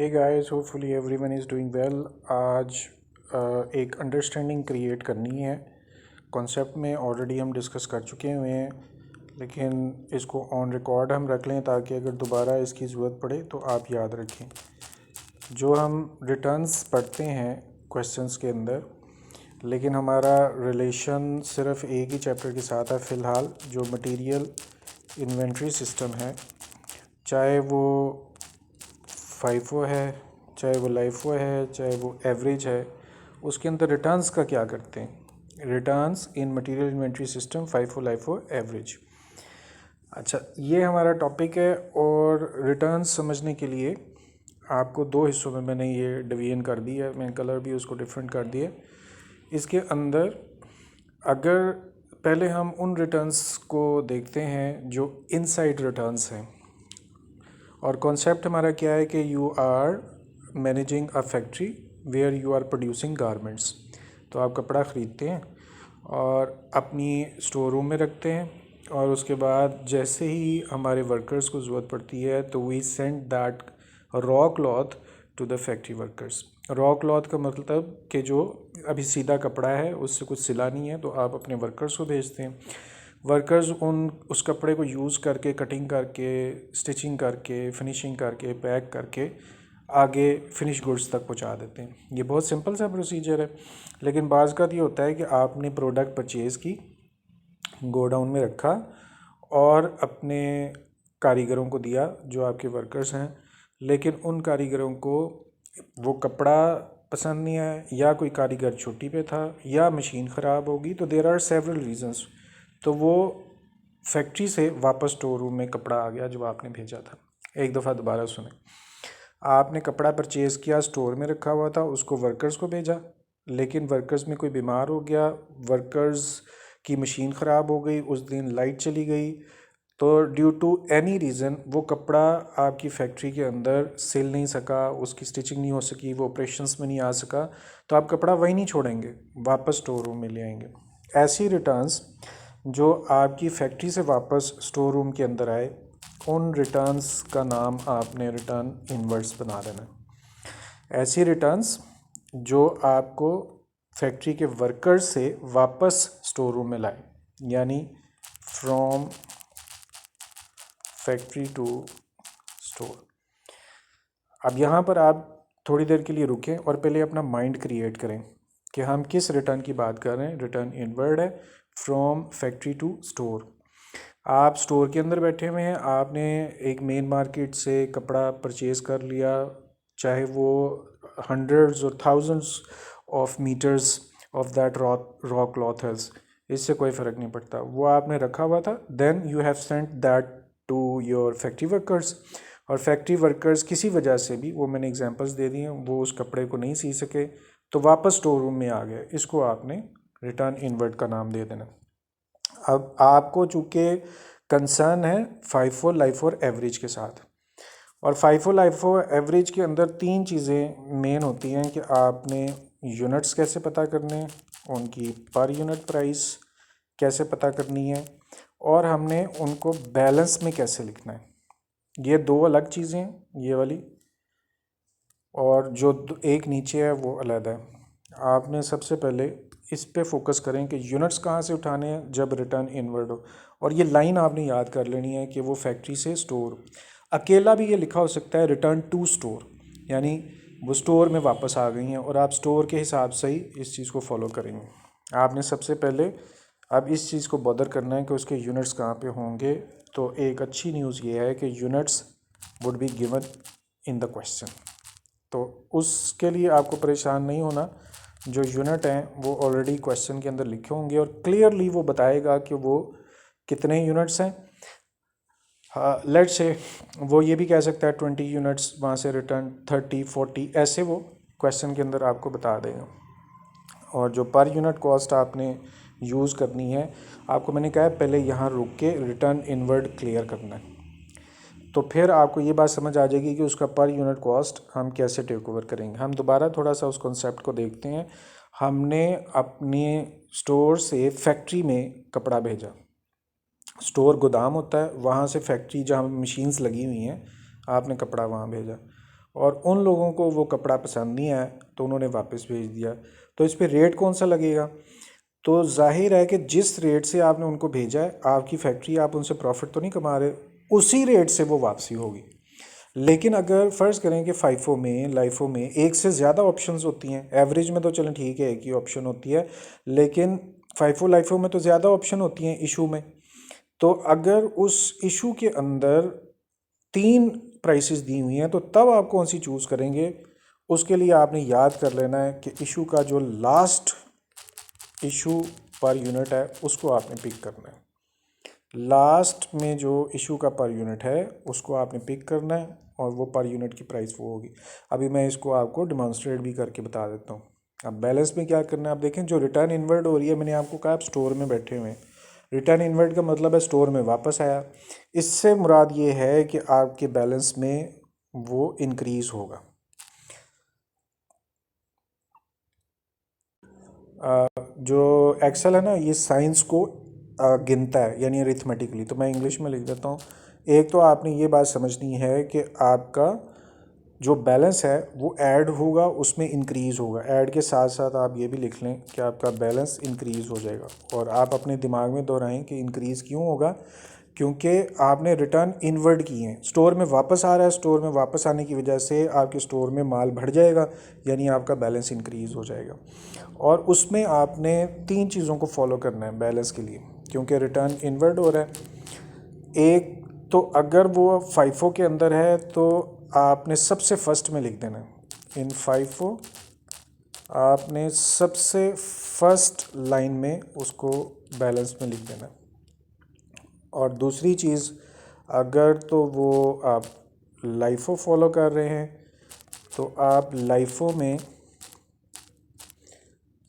Hey guys, hopefully everyone is doing well. आज एक understanding create करनी है। कॉन्सेप्ट में ऑलरेडी हम डिस्कस कर चुके हुए हैं, लेकिन इसको ऑन रिकॉर्ड हम रख लें ताकि अगर दोबारा इसकी ज़रूरत पड़े तो आप याद रखें। जो हम रिटर्न्स पढ़ते हैं क्वेश्चंस के अंदर, लेकिन हमारा रिलेशन सिर्फ एक ही चैप्टर के साथ है फ़िलहाल, जो मटेरियल इन्वेंट्री सिस्टम है, चाहे वो फाइफो है, चाहे वो लाइफो है, चाहे वो एवरेज है। उसके अंदर रिटर्न्स का क्या करते हैं? Returns in material inventory system, FIFO, LIFO, average. अच्छा, ये हमारा टॉपिक है। और रिटर्न्स समझने के लिए आपको दो हिस्सों में मैंने ये डिवीजन कर दी है। मैंने कलर भी उसको डिफरेंट कर दिया। इसके अंदर अगर पहले हम उन रिटर्न्स को देखते हैं जो इनसाइड रिटर्न्स हैं, और कॉन्सेप्ट हमारा क्या है कि you are managing a factory where you are producing garments. तो आप कपड़ा ख़रीदते हैं और अपनी स्टोर रूम में रखते हैं, और उसके बाद जैसे ही हमारे वर्कर्स को ज़रूरत पड़ती है तो we send that raw cloth to the factory workers. Raw cloth का मतलब कि जो अभी सीधा कपड़ा है, उससे कुछ सिला नहीं है, तो आप अपने वर्कर्स को भेजते हैं। वर्कर्स उस कपड़े को यूज़ करके, कटिंग करके, स्टिचिंग करके, फिनिशिंग करके, पैक करके आगे फिनिश गुड्स तक पहुंचा देते हैं। ये बहुत सिंपल सा प्रोसीजर है, लेकिन बाज़ का ये होता है कि आपने प्रोडक्ट परचेज़ की, गोडाउन में रखा और अपने कारीगरों को दिया जो आपके वर्कर्स हैं, लेकिन उन कारीगरों को वो कपड़ा पसंद नहीं आया, या कोई कारीगर छुट्टी पे था, या मशीन ख़राब होगी। तो देयर आर सेवरल रीज़न्स। तो वो फैक्ट्री से वापस स्टोर रूम में कपड़ा आ गया जो आपने भेजा था। एक दफ़ा दोबारा सुने, आपने कपड़ा परचेज़ किया, स्टोर में रखा हुआ था, उसको वर्कर्स को भेजा, लेकिन वर्कर्स में कोई बीमार हो गया, वर्कर्स की मशीन ख़राब हो गई, उस दिन लाइट चली गई, तो ड्यू टू एनी रीज़न वो कपड़ा आपकी फैक्ट्री के अंदर सिल नहीं सका, उसकी स्टिचिंग नहीं हो सकी, वो ऑपरेशंस में नहीं आ सका, तो आप कपड़ा वहीं नहीं छोड़ेंगे, वापस स्टोर रूम में ले आएंगे। ऐसी रिटर्न्स जो आपकी फैक्ट्री से वापस स्टोर रूम के अंदर आए, उन रिटर्न्स का नाम आपने रिटर्न इनवर्ड्स बना देना है। ऐसी रिटर्न्स जो आपको फैक्ट्री के वर्कर्स से वापस स्टोर रूम में लाए, यानी फ्रॉम फैक्ट्री टू स्टोर। अब यहाँ पर आप थोड़ी देर के लिए रुकें और पहले अपना माइंड क्रिएट करें कि हम किस रिटर्न की बात कर रहे हैं। रिटर्न इनवर्ड है, फ्रॉम फैक्ट्री टू स्टोर। आप स्टोर के अंदर बैठे हुए हैं, आपने एक मेन मार्केट से कपड़ा परचेज़ कर लिया, चाहे वो हंड्रेड्स और thousands of metres of that raw cloth है, इससे कोई फ़र्क नहीं पड़ता, वो आपने रखा हुआ था। Then you have sent that to your factory workers, और फैक्ट्री वर्कर्स किसी वजह से भी, वो मैंने एग्जांपल्स दे दिए, वो उस कपड़े को नहीं सी सके तो वापस स्टोर रूम में आ गए। इसको आपने रिटर्न इनवर्ड का नाम दे देना। अब आपको चूँकि कंसर्न है फाइफो, लाइफो और एवरेज के साथ, और फाइफो, लाइफो, एवरेज के अंदर तीन चीज़ें मेन होती हैं कि आपने यूनिट्स कैसे पता करने हैं, उनकी पर यूनिट प्राइस कैसे पता करनी है, और हमने उनको बैलेंस में कैसे लिखना है। ये दो अलग चीज़ें हैं, ये वाली, और जो एक नीचे है वो अलग है। आपने सबसे पहले इस पे फोकस करें कि यूनिट्स कहाँ से उठाने हैं जब रिटर्न इनवर्ड हो, और ये लाइन आपने याद कर लेनी है कि वो फैक्ट्री से स्टोर। अकेला भी ये लिखा हो सकता है रिटर्न टू स्टोर, यानी वो स्टोर में वापस आ गई हैं और आप स्टोर के हिसाब से ही इस चीज़ को फॉलो करेंगे। आपने सबसे पहले अब इस चीज़ को बॉदर करना है कि उसके यूनिट्स कहाँ पे होंगे। तो एक अच्छी न्यूज़ ये है कि units would be given in the question, तो उसके लिए आपको परेशान नहीं होना। जो यूनिट हैं वो ऑलरेडी क्वेश्चन के अंदर लिखे होंगे, और क्लियरली वो बताएगा कि वो कितने यूनिट्स हैं। लेट्स से वो ये भी कह सकता है 20 यूनिट्स, वहाँ से रिटर्न 30, 40, ऐसे वो क्वेश्चन के अंदर आपको बता देगा। और जो पर यूनिट कॉस्ट आपने यूज़ करनी है, आपको मैंने कहा है पहले यहाँ रुक के रिटर्न इनवर्ड क्लियर करना है, तो फिर आपको ये बात समझ आ जाएगी कि उसका पर यूनिट कॉस्ट हम कैसे टेक ओवर करेंगे। हम दोबारा थोड़ा सा उस कॉन्सेप्ट को देखते हैं। हमने अपने स्टोर से फैक्ट्री में कपड़ा भेजा, स्टोर गोदाम होता है, वहाँ से फैक्ट्री जहाँ मशीन्स लगी हुई हैं, आपने कपड़ा वहाँ भेजा। और उन लोगों को वो कपड़ा पसंद नहीं आया तो उन्होंने वापस भेज दिया। तो इस पे रेट कौन सा लगेगा? तो जाहिर है कि जिस रेट से आपने उनको भेजा है, आपकी फैक्ट्री, आप उनसे प्रॉफिट तो नहीं कमा रहे, उसी रेट से वो वापसी होगी। लेकिन अगर फ़र्ज़ करें कि फ़ाइफो में, लाइफो में एक से ज़्यादा ऑप्शंस होती हैं, एवरेज में तो चलें ठीक है एक ही ऑप्शन होती है, लेकिन फ़ाइफो लाइफो में तो ज़्यादा ऑप्शन होती हैं इशू में। तो अगर उस इशू के अंदर 3 प्राइसेस दी हुई हैं तो तब आप कौन सी चूज़ करेंगे? उसके लिए आपने याद कर लेना है कि इशू का जो लास्ट इशू पर यूनिट है उसको आपने पिक करना है। लास्ट में जो इशू का पर यूनिट है उसको आपने पिक करना है और वो पर यूनिट की प्राइस वो होगी। अभी मैं इसको आपको डिमॉन्स्ट्रेट भी करके बता देता हूँ। अब बैलेंस में क्या करना है, आप देखें जो रिटर्न इनवर्ड हो रही है, मैंने आपको कहा आप स्टोर में बैठे हुए हैं। रिटर्न इनवर्ड का मतलब है स्टोर में वापस आया। इससे मुराद ये है कि आपके बैलेंस में वो इंक्रीज़ होगा। जो एक्सेल है ना, ये साइंस को गिनता है, यानी अरिथमेटिकली। तो मैं इंग्लिश में लिख देता हूँ। एक तो आपने ये बात समझनी है कि आपका जो बैलेंस है वो ऐड होगा, उसमें इंक्रीज़ होगा। ऐड के साथ साथ आप ये भी लिख लें कि आपका बैलेंस इंक्रीज़ हो जाएगा। और आप अपने दिमाग में दोहराएं कि इंक्रीज़ क्यों होगा, क्योंकि आपने रिटर्न इनवर्ड किए हैं, स्टोर में वापस आ रहा है। स्टोर में वापस आने की वजह से आपके स्टोर में माल बढ़ जाएगा, यानी आपका बैलेंस इंक्रीज़ हो जाएगा। और उसमें आपने 3 चीज़ों को फॉलो करना है बैलेंस के लिए, क्योंकि रिटर्न इनवर्ड हो रहा है। एक तो अगर वो फाइफो के अंदर है तो आपने सबसे फर्स्ट में लिख देना है। इन फाइफो आपने सबसे फर्स्ट लाइन में उसको बैलेंस में लिख देना है। और दूसरी चीज़, अगर तो वो आप लाइफो फॉलो कर रहे हैं तो आप लाइफो में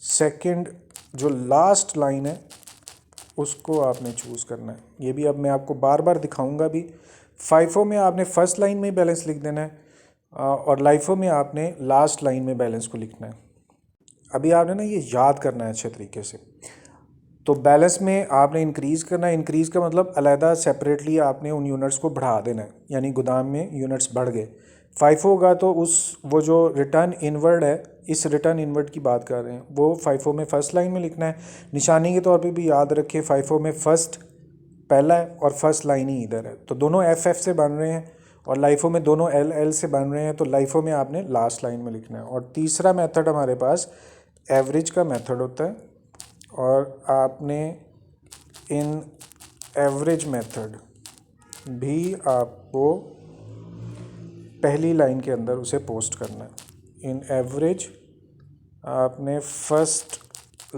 सेकंड जो लास्ट लाइन है उसको आपने चूज़ करना है। ये भी अब मैं आपको बार बार दिखाऊंगा भी। फाइफो में आपने फर्स्ट लाइन में बैलेंस लिख देना है और लाइफो में आपने लास्ट लाइन में बैलेंस को लिखना है। अभी आपने ना ये याद करना है अच्छे तरीके से। तो बैलेंस में आपने इंक्रीज़ करना है। इंक्रीज़ का मतलब अलहदा सेपरेटली आपने उन यूनिट्स को बढ़ा देना है, यानी गोदाम में यूनिट्स बढ़ गए। फाइफो होगा तो वो जो रिटर्न इनवर्ड है, इस रिटर्न इनवर्ड की बात कर रहे हैं, वो फाइफो में फर्स्ट लाइन में लिखना है। निशानी के तौर पे भी याद रखें, फाइफो में फर्स्ट पहला है और फर्स्ट लाइन ही इधर है, तो दोनों एफ एफ से बन रहे हैं। और लाइफो में दोनों एल एल से बन रहे हैं, तो लाइफो में आपने लास्ट लाइन में लिखना है। और तीसरा मेथड हमारे पास एवरेज का मेथड होता है, और आपने इन एवरेज मेथड भी आपको पहली लाइन के अंदर उसे पोस्ट करना है। इन एवरेज आपने फर्स्ट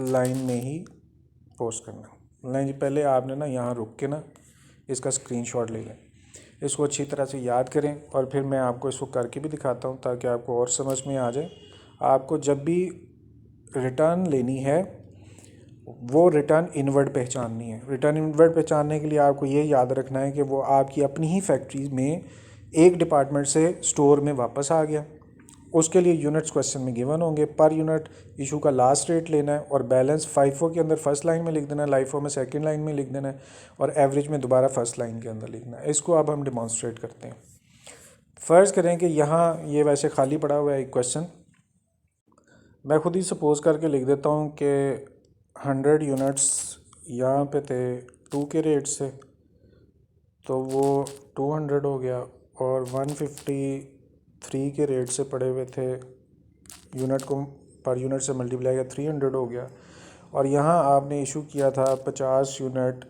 लाइन में ही पोस्ट करना है। नहीं जी, पहले आपने ना यहाँ रुक के ना इसका स्क्रीनशॉट ले लें, इसको अच्छी तरह से याद करें, और फिर मैं आपको इसको करके भी दिखाता हूँ ताकि आपको और समझ में आ जाए। आपको जब भी रिटर्न लेनी है वो रिटर्न इनवर्ड पहचाननी है। रिटर्न इनवर्ड पहचानने के लिए आपको ये याद रखना है कि वो आपकी अपनी ही फैक्ट्री में एक डिपार्टमेंट से स्टोर में वापस आ गया। उसके लिए यूनिट्स क्वेश्चन में गिवन होंगे, पर यूनिट इशू का लास्ट रेट लेना है, और बैलेंस फाइफो के अंदर फर्स्ट लाइन में लिख देना है, लाइफो में सेकंड लाइन में लिख देना है, और एवरेज में दोबारा फर्स्ट लाइन के अंदर लिखना है। इसको अब हम डिमॉन्स्ट्रेट करते हैं। फ़र्ज़ करें कि यहाँ ये वैसे खाली पड़ा हुआ है एक क्वेश्चन, मैं खुद ही सपोज करके लिख देता हूँ कि 100 यूनिट्स यहाँ पे थे 2 के रेट से, तो वो 200 हो गया, और 153 के रेट से पड़े हुए थे, यूनिट को पर यूनिट से मल्टीप्लाई किया 300 हो गया। और यहाँ आपने इशू किया था 50 यूनिट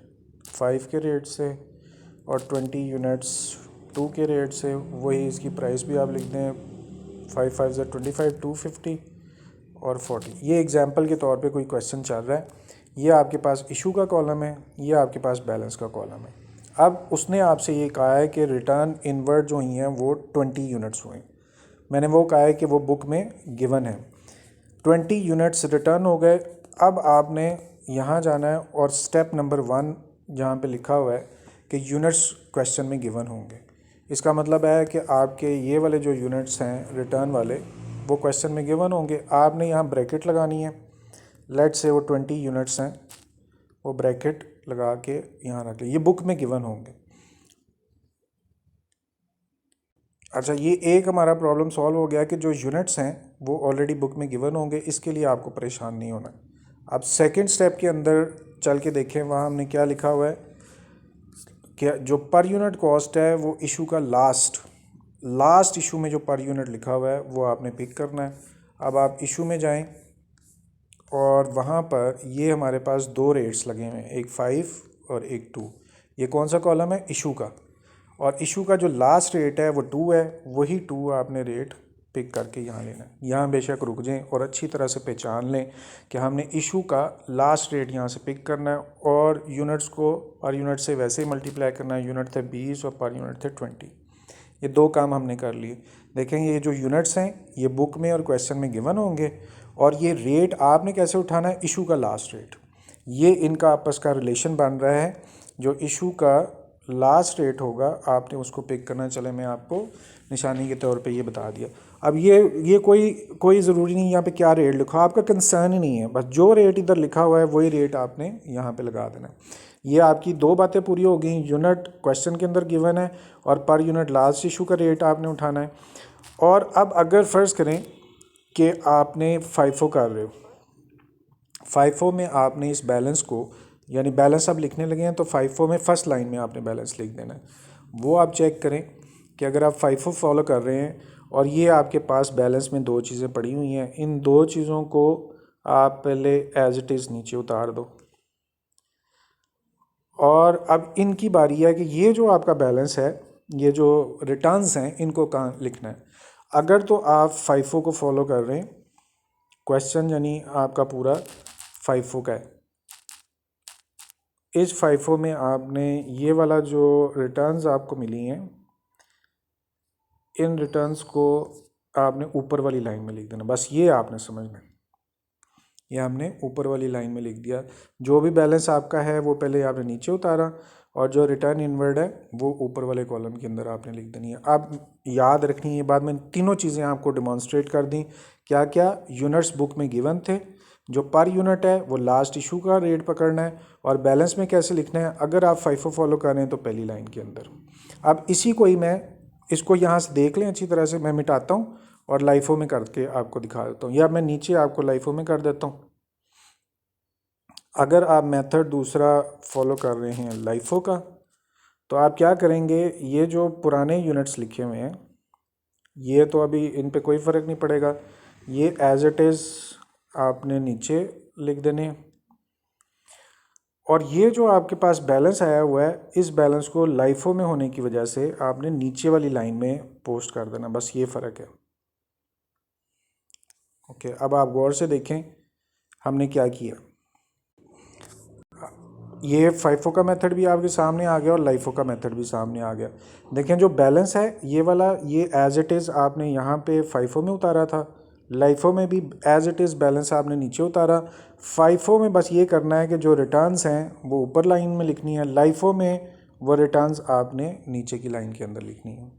5 के रेट से और 20 यूनिट्स 2 के रेट से। वही इसकी प्राइस भी आप लिख दें, 5 5 ज़ा 25, 250 और 40। ये एग्जांपल के तौर पे कोई क्वेश्चन चल रहा है। ये आपके पास इशू का कॉलम है, ये आपके पास बैलेंस का कॉलम है। अब उसने आपसे ये कहा है कि रिटर्न इनवर्ड जो हुई हैं वो 20 यूनिट्स हुए। मैंने वो कहा है कि वो बुक में गिवन है। 20 यूनिट्स रिटर्न हो गए। अब आपने यहाँ जाना है और स्टेप नंबर 1 जहाँ पे लिखा हुआ है कि यूनिट्स क्वेश्चन में गिवन होंगे, इसका मतलब है कि आपके ये वाले जो यूनिट्स हैं रिटर्न वाले वो क्वेश्चन में गिवन होंगे। आपने यहाँ ब्रैकेट लगानी है, लेट्स से वो 20 यूनिट्स हैं, वो ब्रैकेट लगा के यहाँ रख लें, ये बुक में गिवन होंगे। अच्छा, ये एक हमारा प्रॉब्लम सॉल्व हो गया कि जो यूनिट्स हैं वो ऑलरेडी बुक में गिवन होंगे, इसके लिए आपको परेशान नहीं होना। अब सेकंड स्टेप के अंदर चल के देखें, वहाँ हमने क्या लिखा हुआ है कि जो पर यूनिट कॉस्ट है वो इशू का लास्ट इशू में जो पर यूनिट लिखा हुआ है वो आपने पिक करना है। अब आप इशू में जाएं और वहाँ पर ये हमारे पास दो रेट्स लगे हुए हैं, एक 5 और एक 2। ये कौन सा कॉलम है? इशू का। और इशू का जो लास्ट रेट है वो 2 है, वही 2 आपने रेट पिक करके यहाँ लेना है। यहाँ बेशक रुक जाएं और अच्छी तरह से पहचान लें कि हमने इशू का लास्ट रेट यहाँ से पिक करना है और यूनिट्स को पर यूनिट से वैसे ही मल्टीप्लाई करना है। यूनिट थे 20 और पर यूनिट थे 20। ये दो काम हमने कर लिए। देखें, ये जो यूनिट्स हैं ये बुक में और क्वेश्चन में गिवन होंगे, और ये रेट आपने कैसे उठाना है? इशू का लास्ट रेट। ये इनका आपस का रिलेशन बन रहा है। जो इशू का लास्ट रेट होगा आपने उसको पिक करना। चले मैं आपको निशानी के तौर पे ये बता दिया। अब ये कोई ज़रूरी नहीं यहाँ पे क्या रेट लिखा, आपका कंसर्न ही नहीं है। बस जो रेट इधर लिखा हुआ है वही रेट आपने यहाँ पे लगा देना है। ये आपकी दो बातें पूरी हो गई। यूनिट क्वेश्चन के अंदर गिवन है और पर यूनिट लास्ट इशू का रेट आपने उठाना है। और अब अगर फ़र्ज़ करें कि आपने FIFO कर रहे हो, FIFO में आपने इस बैलेंस को, यानी बैलेंस आप लिखने लगे हैं तो FIFO में फ़र्स्ट लाइन में आपने बैलेंस लिख देना है। वो आप चेक करें कि अगर आप FIFO फॉलो कर रहे हैं और ये आपके पास बैलेंस में दो चीज़ें पड़ी हुई हैं, इन दो चीज़ों को आप पहले एज इट इज़ नीचे उतार दो। और अब इनकी बारी है कि ये जो आपका बैलेंस है, ये जो रिटर्न्स हैं, इनको कहाँ लिखना है। अगर तो आप FIFO को फॉलो कर रहे हैं, क्वेश्चन यानी आपका पूरा FIFO का है, इस FIFO में आपने ये वाला जो रिटर्न्स आपको मिली हैं, इन रिटर्न्स को आपने ऊपर वाली लाइन में लिख देना। बस ये आपने समझना है। ये हमने ऊपर वाली लाइन में लिख दिया। जो भी बैलेंस आपका है वो पहले आपने नीचे उतारा और जो रिटर्न इनवर्ड है वो ऊपर वाले कॉलम के अंदर आपने लिख देनी है। अब याद रखनी है, बाद में तीनों चीज़ें आपको डिमॉन्स्ट्रेट कर दी। क्या क्या यूनिट्स बुक में गिवन थे, जो पर यूनिट है वो लास्ट इशू का रेट पकड़ना है, और बैलेंस में कैसे लिखना है। अगर आप FIFO फॉलो कर रहे हैं तो पहली लाइन के अंदर। अब इसी को ही मैं इसको यहाँ से देख लें अच्छी तरह से, मैं मिटाता हूँ और लाइफो में करके आपको दिखा देता हूँ, या मैं नीचे आपको लाइफो में कर देता हूँ। अगर आप मेथड दूसरा फॉलो कर रहे हैं लाइफो का, तो आप क्या करेंगे, ये जो पुराने यूनिट्स लिखे हुए हैं ये तो अभी इन पे कोई फ़र्क नहीं पड़ेगा, ये एज इट इज़ आपने नीचे लिख देने। और ये जो आपके पास बैलेंस आया हुआ है, इस बैलेंस को लाइफो में होने की वजह से आपने नीचे वाली लाइन में पोस्ट कर देना। बस ये फ़र्क है। ओके, अब आप गौर से देखें हमने क्या किया। ये FIFO का मेथड भी आपके सामने आ गया और लाइफो का मेथड भी सामने आ गया। देखें, जो बैलेंस है ये वाला, ये एज इट इज़ आपने यहाँ पे FIFO में उतारा था, लाइफो में भी एज इट इज़ बैलेंस आपने नीचे उतारा। FIFO में बस ये करना है कि जो रिटर्न्स हैं वो ऊपर लाइन में लिखनी है, लाइफो में वो रिटर्न्स आपने नीचे की लाइन के अंदर लिखनी है।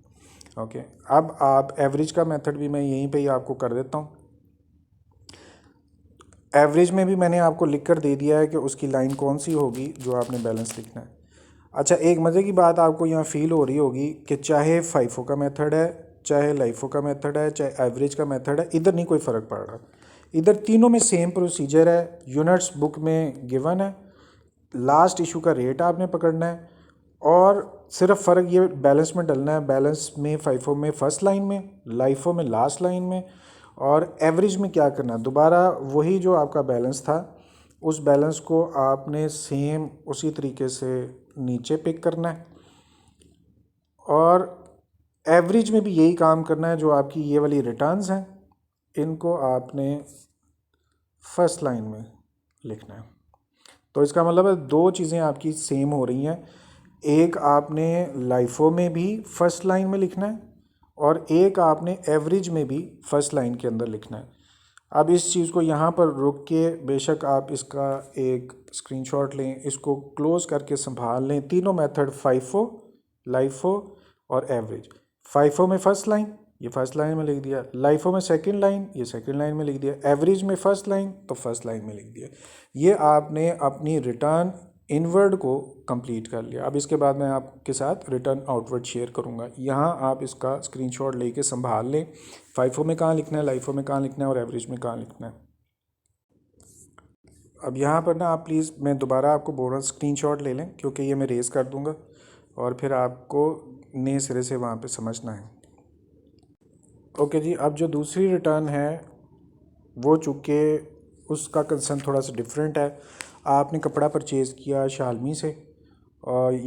ओके, अब आप एवरेज का मेथड भी मैं यहीं पे ही आपको कर देता हूँ। एवरेज में भी मैंने आपको लिख कर दे दिया है कि उसकी लाइन कौन सी होगी जो आपने बैलेंस लिखना है। अच्छा, एक मज़े की बात आपको यहाँ फील हो रही होगी कि चाहे FIFO का मेथड है, चाहे लाइफो का मेथड है, चाहे एवरेज का मेथड है, इधर नहीं कोई फ़र्क पड़ रहा। इधर तीनों में सेम प्रोसीजर है। यूनिट्स बुक में गिवन है, लास्ट इशू का रेट आपने पकड़ना है, और सिर्फ फ़र्क ये बैलेंस में डलना है। बैलेंस में FIFO में फ़र्स्ट लाइन में, लाइफो में लास्ट लाइन में, और एवरेज में क्या करना है, दोबारा वही जो आपका बैलेंस था उस बैलेंस को आपने सेम उसी तरीके से नीचे पिक करना है, और एवरेज में भी यही काम करना है। जो आपकी ये वाली रिटर्न्स हैं इनको आपने फर्स्ट लाइन में लिखना है। तो इसका मतलब है दो चीज़ें आपकी सेम हो रही हैं। एक आपने लाइफो में भी फर्स्ट लाइन में लिखना है और एक आपने एवरेज में भी फर्स्ट लाइन के अंदर लिखना है। अब इस चीज़ को यहाँ पर रुक के बेशक आप इसका एक स्क्रीनशॉट लें, इसको क्लोज़ करके संभाल लें। तीनों मेथड FIFO, लाइफो और एवरेज। FIFO में फ़र्स्ट लाइन, ये फर्स्ट लाइन में लिख दिया। लाइफो में सेकंड लाइन, ये सेकंड लाइन में लिख दिया। एवरेज में फ़र्स्ट लाइन, तो फर्स्ट लाइन में लिख दिया। ये आपने अपनी रिटर्न इनवर्ड को कंप्लीट कर लिया। अब इसके बाद मैं आपके साथ रिटर्न आउटवर्ड शेयर करूँगा। यहाँ आप इसका स्क्रीनशॉट लेके संभाल लें, फाइफो में कहाँ लिखना है, लाइफो में कहाँ लिखना है और एवरेज में कहाँ लिखना है। अब यहाँ पर ना आप प्लीज़, मैं दोबारा आपको बोल रहा हूँ स्क्रीनशॉट ले लें, क्योंकि ये मैं रेज़ कर दूँगा और फिर आपको नए सिरे से वहाँ पे समझना है। ओके जी, अब जो दूसरी रिटर्न है वो चूँकि उसका कंसर्न थोड़ा सा डिफरेंट है। आपने कपड़ा परचेज़ किया शालमी से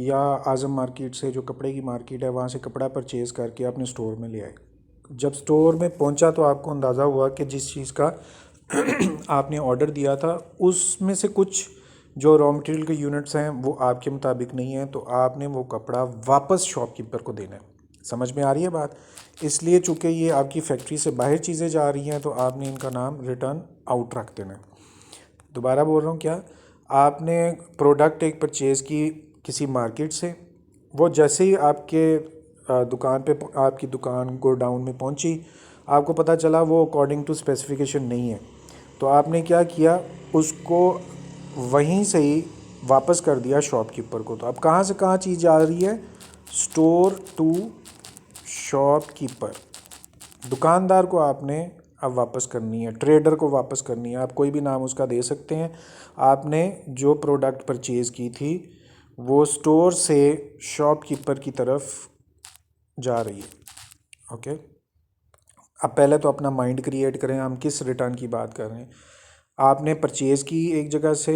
या आज़म मार्केट से, जो कपड़े की मार्केट है, वहाँ से कपड़ा परचेज़ करके अपने स्टोर में ले आए। जब स्टोर में पहुँचा तो आपको अंदाज़ा हुआ कि जिस चीज़ का आपने ऑर्डर दिया था उसमें से कुछ जो रॉ मटेरियल के यूनिट्स हैं वो आपके मुताबिक नहीं है, तो आपने वो कपड़ा वापस शॉपकीपर को देना है। समझ में आ रही है बात? इसलिए चूँकि ये आपकी फैक्ट्री से बाहर चीज़ें जा रही हैं तो आपने इनका नाम रिटर्न आउट रख देना है। दोबारा बोल रहा हूँ क्या, आपने प्रोडक्ट एक परचेज़ की किसी मार्केट से, वो जैसे ही आपके दुकान पे, आपकी दुकान गोडाउन में पहुँची, आपको पता चला वो अकॉर्डिंग टू स्पेसिफिकेशन नहीं है, तो आपने क्या किया, उसको वहीं से ही वापस कर दिया शॉपकीपर को। तो अब कहाँ से कहाँ चीज़ जा रही है, स्टोर टू शॉपकीपर। दुकानदार को आपने अब वापस करनी है, ट्रेडर को वापस करनी है, आप कोई भी नाम उसका दे सकते हैं। आपने जो प्रोडक्ट परचेज़ की थी वो स्टोर से शॉपकीपर की तरफ जा रही है। ओके, अब पहले तो अपना माइंड क्रिएट करें, हम किस रिटर्न की बात कर रहे हैं। आपने परचेज़ की एक जगह से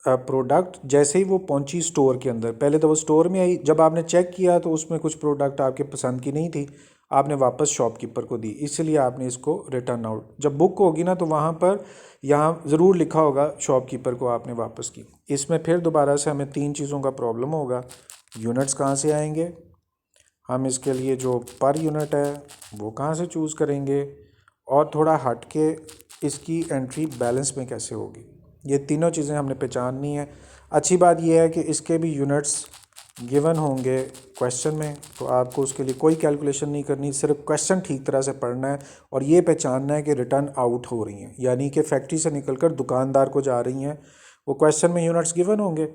प्रोडक्ट, जैसे ही वो पहुंची स्टोर के अंदर, पहले तो वो स्टोर में आई, जब आपने चेक किया तो उसमें कुछ प्रोडक्ट आपके पसंद की नहीं थी, आपने वापस शॉपकीपर को दी, इसलिए आपने इसको रिटर्न आउट। जब बुक होगी ना तो वहाँ पर यहाँ ज़रूर लिखा होगा शॉपकीपर को आपने वापस की। इसमें फिर दोबारा से हमें 3 चीज़ों का प्रॉब्लम होगा। यूनिट्स कहाँ से आएंगे, हम इसके लिए जो पर यूनिट है वो कहाँ से चूज़ करेंगे, और थोड़ा हट के इसकी एंट्री बैलेंस में कैसे होगी। ये तीनों चीज़ें हमने पहचाननी है। अच्छी बात यह है कि इसके भी यूनिट्स गिवन होंगे क्वेश्चन में, तो आपको उसके लिए कोई कैलकुलेशन नहीं करनी, सिर्फ क्वेश्चन ठीक तरह से पढ़ना है और ये पहचानना है कि रिटर्न आउट हो रही हैं, यानी कि फैक्ट्री से निकलकर दुकानदार को जा रही हैं। वो क्वेश्चन में यूनिट्स गिवन होंगे।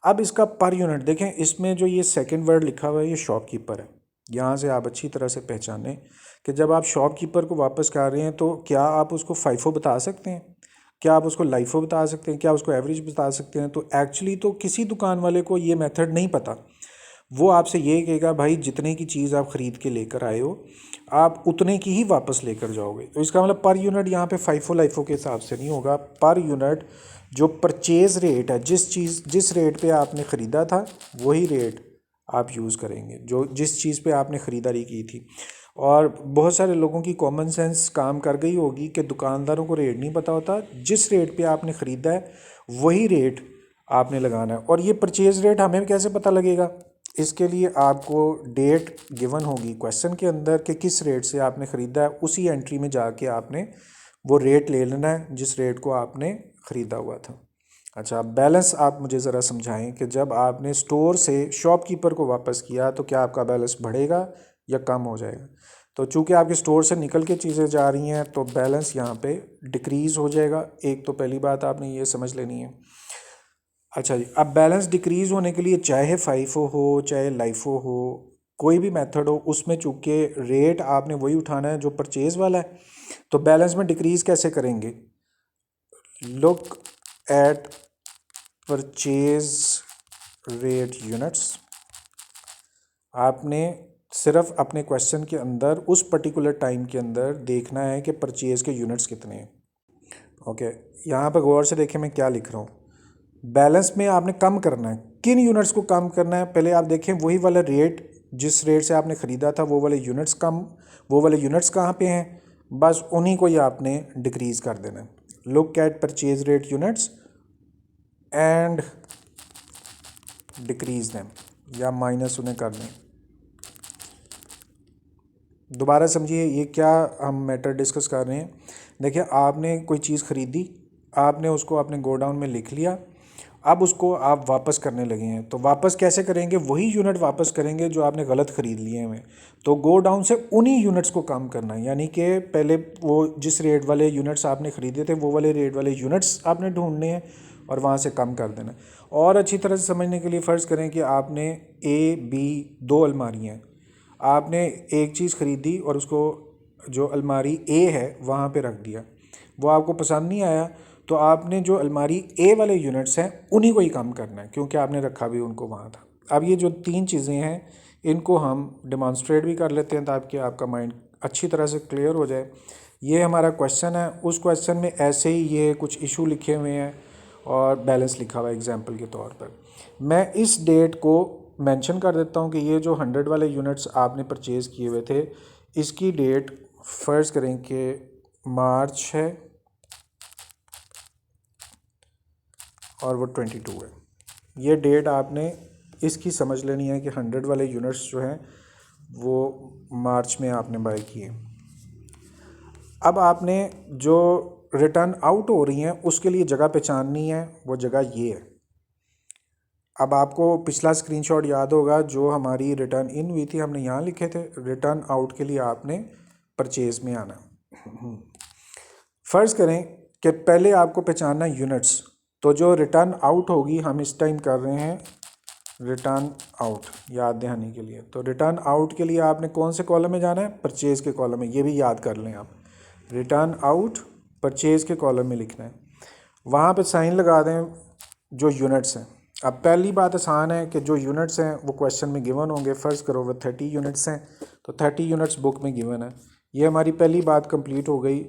अब इसका पर यूनिट देखें, इसमें जो ये सेकंड वर्ड लिखा हुआ है ये शॉपकीपर है। यहाँ से आप अच्छी तरह से पहचानें कि जब आप शॉपकीपर को वापस कर रहे हैं तो क्या आप उसको फाइफो बता सकते हैं, क्या आप उसको लाइफो बता सकते हैं, क्या उसको एवरेज बता सकते हैं। तो एक्चुअली तो किसी दुकान वाले को ये मेथड नहीं पता, वो आपसे ये कहेगा भाई जितने की चीज़ आप ख़रीद के लेकर आए हो आप उतने की ही वापस लेकर जाओगे। तो इसका मतलब पर यूनिट यहाँ पे फाइफो लाइफो के हिसाब से नहीं होगा। पर यूनिट जो परचेज़ रेट है, जिस रेट पे आपने ख़रीदा था वही रेट आप यूज़ करेंगे, जो जिस चीज़ पे आपने ख़रीदारी की थी। और बहुत सारे लोगों की कॉमन सेंस काम कर गई होगी कि दुकानदारों को रेट नहीं पता होता, जिस रेट पे आपने ख़रीदा है वही रेट आपने लगाना है। और ये परचेज़ रेट हमें कैसे पता लगेगा, इसके लिए आपको डेट गिवन होगी क्वेश्चन के अंदर कि किस रेट से आपने ख़रीदा है, उसी एंट्री में जाके आपने वो रेट ले लेना है जिस रेट को आपने ख़रीदा हुआ था। अच्छा, बैलेंस आप मुझे ज़रा समझाएं कि जब आपने स्टोर से शॉपकीपर को वापस किया तो क्या आपका बैलेंस बढ़ेगा या कम हो जाएगा। तो चूँकि आपके स्टोर से निकल के चीज़ें जा रही हैं तो बैलेंस यहाँ पे डिक्रीज़ हो जाएगा। एक तो पहली बात आपने ये समझ लेनी है। अच्छा जी, अब बैलेंस डिक्रीज़ होने के लिए चाहे फाइफो हो चाहे लाइफो हो, कोई भी मेथड हो, उसमें चूँकि रेट आपने वही उठाना है जो परचेज़ वाला है, तो बैलेंस में डिक्रीज़ कैसे करेंगे। Look at purchase rate units. आपने सिर्फ अपने क्वेश्चन के अंदर उस पर्टिकुलर टाइम के अंदर देखना है कि परचेज़ के यूनिट्स कितने हैं। ओके, यहाँ पर गौर से देखें मैं क्या लिख रहा हूँ। बैलेंस में आपने कम करना है, किन यूनिट्स को कम करना है, पहले आप देखें वही वाला रेट जिस रेट से आपने ख़रीदा था वो वाले यूनिट्स कहाँ पे हैं, बस उन्हीं को ही आपने डिक्रीज़ कर देना है। Look at purchase rate units and decrease them, या माइनस उन्हें कर दें। दोबारा समझिए ये क्या हम मैटर डिस्कस कर रहे हैं। देखिए, आपने कोई चीज़ ख़रीदी, आपने उसको अपने गोडाउन में लिख लिया, अब उसको आप वापस करने लगे हैं, तो वापस कैसे करेंगे, वही यूनिट वापस करेंगे जो आपने गलत ख़रीद लिए हैं। तो गो डाउन से उन्हीं यूनिट्स को कम करना है, यानी कि पहले वो जिस रेट वाले यूनिट्स आपने ख़रीदे थे वो वाले रेट वाले यूनिट्स आपने ढूंढने हैं, और वहाँ से कम कर देना। और अच्छी तरह से समझने के लिए फ़र्ज़ करें कि आपने ए बी 2 अलमारियाँ हैं, आपने एक चीज़ ख़रीदी और उसको जो अलमारी ए है वहाँ पे रख दिया, वो आपको पसंद नहीं आया, तो आपने जो अलमारी ए वाले यूनिट्स हैं उन्हीं को ही कम करना है, क्योंकि आपने रखा भी उनको वहाँ था। अब ये जो 3 चीज़ें हैं इनको हम डेमॉन्स्ट्रेट भी कर लेते हैं ताकि आपका माइंड अच्छी तरह से क्लियर हो जाए। ये हमारा क्वेश्चन है, उस क्वेश्चन में ऐसे ही ये कुछ इशू लिखे हुए हैं और बैलेंस लिखा हुआ है एग्जांपल के तौर पर। मैं इस डेट को मेंशन कर देता हूँ कि ये जो 100 वाले यूनिट्स आपने परचेज़ किए हुए थे, इसकी डेट फ़र्ज़ करें कि मार्च है और वो 22 है। ये डेट आपने इसकी समझ लेनी है कि 100 वाले यूनिट्स जो हैं वो मार्च में आपने बाय किए। अब आपने जो रिटर्न आउट हो रही हैं उसके लिए जगह पहचाननी है, वो जगह ये है। अब आपको पिछला स्क्रीनशॉट याद होगा जो हमारी रिटर्न इन हुई थी, हमने यहाँ लिखे थे, रिटर्न आउट के लिए आपने परचेज़ में आना। फ़र्ज़ करें कि पहले आपको पहचानना यूनिट्स, तो जो रिटर्न आउट होगी हम इस टाइम कर रहे हैं रिटर्न आउट याद दहानी के लिए। तो रिटर्न आउट के लिए आपने कौन से कॉलम में जाना है? परचेज़ के कॉलम में। ये भी याद कर लें आप, रिटर्न आउट परचेज़ के कॉलम में लिखना है। वहाँ पे साइन लगा दें जो यूनिट्स हैं। अब पहली बात आसान है कि जो यूनिट्स हैं वो क्वेश्चन में गिवन होंगे। फ़र्ज़ करो वो 30 यूनिट्स हैं, तो 30 यूनिट्स बुक में गिवन है। ये हमारी पहली बात कंप्लीट हो गई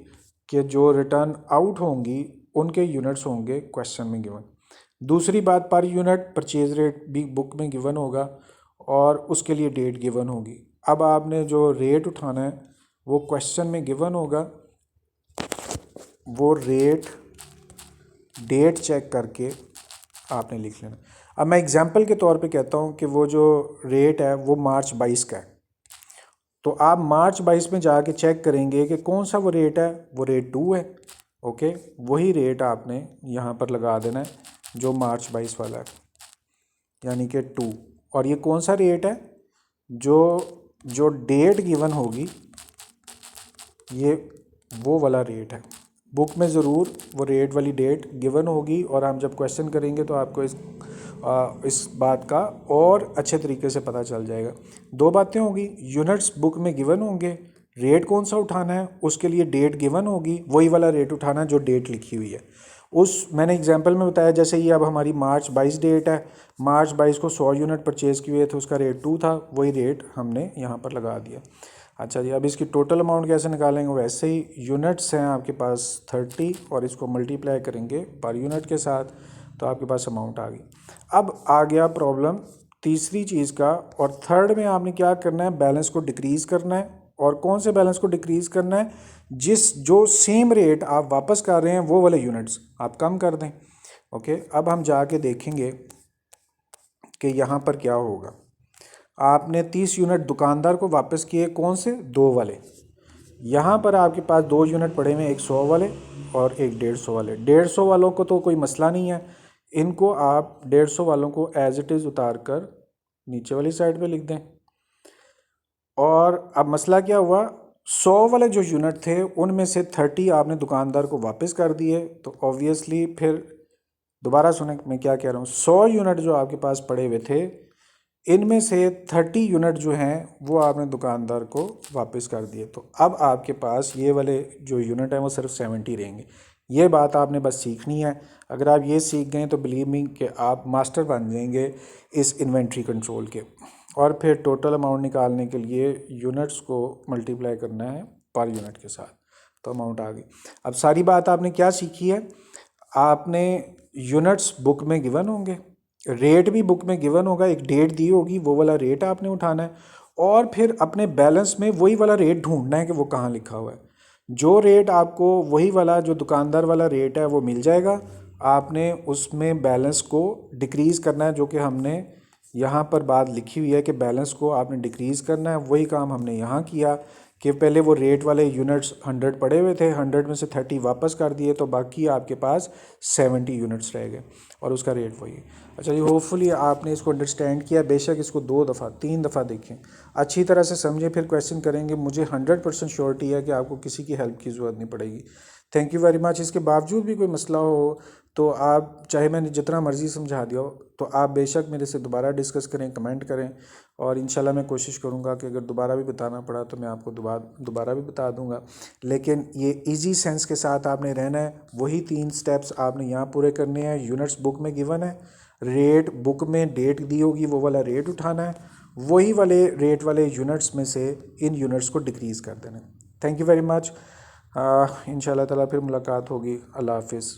कि जो रिटर्न आउट होंगी उनके यूनिट्स होंगे क्वेश्चन में गिवन। दूसरी बात, पर यूनिट परचेज़ रेट भी बुक में गिवन होगा और उसके लिए डेट गिवन होगी। अब आपने जो रेट उठाना है वो क्वेश्चन में गिवन होगा, वो रेट डेट चेक करके आपने लिख लेना। अब मैं एग्जांपल के तौर पे कहता हूँ कि वो जो रेट है वो मार्च 22 का है, तो आप मार्च 22 में जाके चेक करेंगे कि कौन सा वो रेट है, वो रेट 2 है। ओके, वही रेट आपने यहाँ पर लगा देना है जो मार्च 22 वाला है, यानी कि 2। और ये कौन सा रेट है? जो डेट गिवन होगी ये वो वाला रेट है। बुक में ज़रूर वो रेट वाली डेट गिवन होगी और हम जब क्वेश्चन करेंगे तो आपको इस बात का और अच्छे तरीके से पता चल जाएगा। 2 बातें होगी, यूनिट्स बुक में गिवन होंगे, रेट कौन सा उठाना है उसके लिए डेट गिवन होगी, वही वाला रेट उठाना जो डेट लिखी हुई है। उस मैंने एग्जांपल में बताया, जैसे ये अब हमारी मार्च 22 डेट है, मार्च 22 को 100 यूनिट परचेज़ किए थे, उसका रेट 2 था, वही रेट हमने यहाँ पर लगा दिया। अच्छा जी, अब इसकी टोटल अमाउंट कैसे निकालेंगे? वैसे ही यूनिट्स हैं आपके पास 30 और इसको मल्टीप्लाई करेंगे पर यूनिट के साथ, तो आपके पास अमाउंट आ गई। अब आ गया प्रॉब्लम तीसरी चीज़ का, और थर्ड में आपने क्या करना है? बैलेंस को डिक्रीज़ करना है। और कौन से बैलेंस को डिक्रीज़ करना है? जो सेम रेट आप वापस कर रहे हैं वो वाले यूनिट्स आप कम कर दें। ओके, अब हम जाके देखेंगे कि यहाँ पर क्या होगा। आपने 30 यूनिट दुकानदार को वापस किए, कौन से? 2 वाले। यहाँ पर आपके पास 2 यूनिट पड़े हुए हैं, एक 100 वाले और एक 150 वाले। 150 वालों को तो कोई मसला नहीं है, इनको आप 150 वालों को एज इट इज़ उतार कर नीचे वाली साइड पे लिख दें। और अब मसला क्या हुआ, 100 वाले जो यूनिट थे उनमें से 30 आपने दुकानदार को वापस कर दिए, तो ऑब्वियसली फिर दोबारा सुने मैं क्या कह रहा हूँ, 100 यूनिट जो आपके पास पड़े हुए थे इनमें से 30 यूनिट जो हैं वो आपने दुकानदार को वापस कर दिए। तो अब आपके पास ये वाले जो यूनिट हैं वो सिर्फ 70 रहेंगे। ये बात आपने बस सीखनी है। अगर आप ये सीख गए तो बिलीव मी कि आप मास्टर बन जाएंगे इस इन्वेंट्री कंट्रोल के। और फिर टोटल अमाउंट निकालने के लिए यूनिट्स को मल्टीप्लाई करना है पर यूनिट के साथ, तो अमाउंट आ गई। अब सारी बात आपने क्या सीखी है? आपने यूनिट्स बुक में गिवन होंगे, रेट भी बुक में गिवन होगा, एक डेट दी होगी, वो वाला रेट आपने उठाना है और फिर अपने बैलेंस में वही वाला रेट ढूंढना है कि वो कहाँ लिखा हुआ है। जो रेट आपको वही वाला जो दुकानदार वाला रेट है वो मिल जाएगा, आपने उसमें बैलेंस को डिक्रीज़ करना है, जो कि हमने यहाँ पर बात लिखी हुई है कि बैलेंस को आपने डिक्रीज़ करना है। वही काम हमने यहाँ किया कि पहले वो रेट वाले यूनिट्स 100 पड़े हुए थे, 100 में से 30 वापस कर दिए, तो बाकी आपके पास 70 यूनिट्स रह गए और उसका रेट वही है। अच्छा जी, होपफुली आपने इसको अंडरस्टैंड किया। बेशक इसको 2 दफ़ा 3 दफ़ा देखें, अच्छी तरह से समझें, फिर क्वेश्चन करेंगे। मुझे 100% श्योरिटी है कि आपको किसी की हेल्प की ज़रूरत नहीं पड़ेगी। Thank you very much. इसके बावजूद भी कोई मसला हो तो आप, चाहे मैंने जितना मर्ज़ी समझा दिया हो, तो आप बेशक मेरे से दोबारा डिस्कस करें, कमेंट करें, और इंशाल्लाह मैं कोशिश करूँगा कि अगर दोबारा भी बताना पड़ा तो मैं आपको दोबारा भी बता दूँगा। लेकिन ये इजी सेंस के साथ आपने रहना है। वही 3 स्टेप्स आपने यहाँ पूरे करने हैं। यूनिट्स बुक में गिवन है, रेट बुक में डेट दी होगी, वो वाला रेट उठाना है, वही वाले रेट वाले यूनिट्स में से इन यूनिट्स को डिक्रीज़ कर देना है। Thank you very much. इंशाल्लाह ताला फिर मुलाकात होगी। अल्लाह हाफिज़।